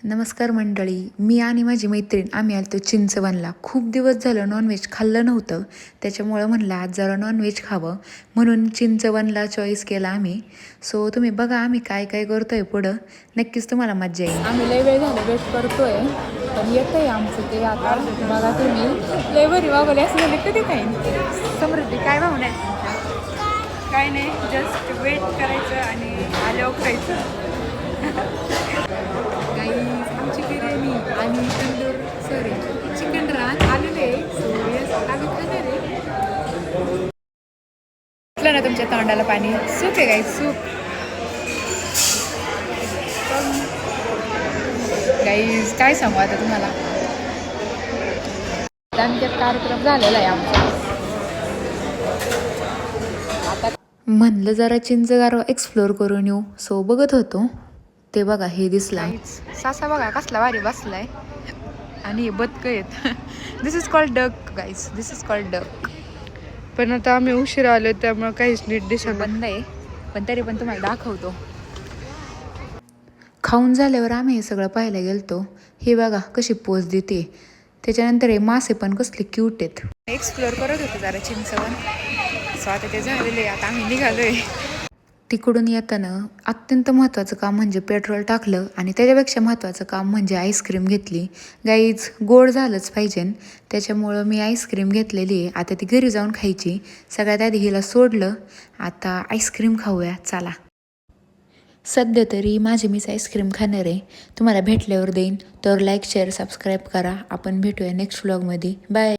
नमस्कार मंडळी, मी आणि माझी मैत्रीण आम्ही आलतो चिंचवणला. खूप दिवस झालं नॉनव्हेज खाल्लं नव्हतं, त्याच्यामुळं म्हणलं आज जरा नॉनव्हेज खावं म्हणून चिंचवणला चॉईस केला आम्ही. सो तुम्ही बघा आम्ही काय काय करतोय पुढं, नक्कीच तुम्हाला मजा येईल. आम्ही लय वेळ झालं वेट करतोय पण येत आहे आमचं ते आता. बघा तुम्ही लय बरी वागवली असं झालं कधी काही. समृद्धी काय भावना आहे? काय नाही, जस्ट वेट करायचं आणि आल्यावर खायचं. काही आमची बिर्याणी आणि तंदूर सॉरी चिकन रान आलेले आम्ही खाणार आहे. म्हटलं ना तुमच्या तोंडाला पाणी, सूप आहे काय सूप. गाईज काय सांगू आता तुम्हाला, त्यांच्यात कार्यक्रम झालेला आहे आमचा. म्हणलं जरा चिंचगार एक्सप्लोअर करून येऊ. सो बघत होतो ते बघा हे दिसला सासा बघा कसला भारी बसलाय आणि हे बदक आहेत. This is called duck guys, this is called duck. पण आता आम्ही उशिरा आलो त्यामुळे काहीच नीट दिसत बंद आहे पण तरी पण तुम्हाला दाखवतो. खाऊन झाल्यावर आम्ही हे सगळं पाहायला गेलतो. हे बघा कशी पोच देते. त्याच्यानंतर हे मासे पण कसले क्यूट आहेत. एक्सप्लोअर करत होते जरा चिंचवण. सो आता ते झालेले, आता आम्ही निघालोय. तिकडून येताना अत्यंत महत्त्वाचं काम म्हणजे पेट्रोल टाकलं आणि त्याच्यापेक्षा महत्त्वाचं काम म्हणजे आईस्क्रीम घेतली. गाईज गोड झालंच पाहिजे, त्याच्यामुळं मी आईस्क्रीम घेतलेली आहे. आता ती घरी जाऊन खायची. सगळ्यात आधी हिला सोडलं, आता आईस्क्रीम खाऊया चला. सध्या तरी माझी मीच आईस्क्रीम खाणार आहे. तुम्हाला भेटल्यावर देईन. तर लाईक शेअर सबस्क्राईब करा. आपण भेटूया नेक्स्ट व्लॉगमध्ये. बाय.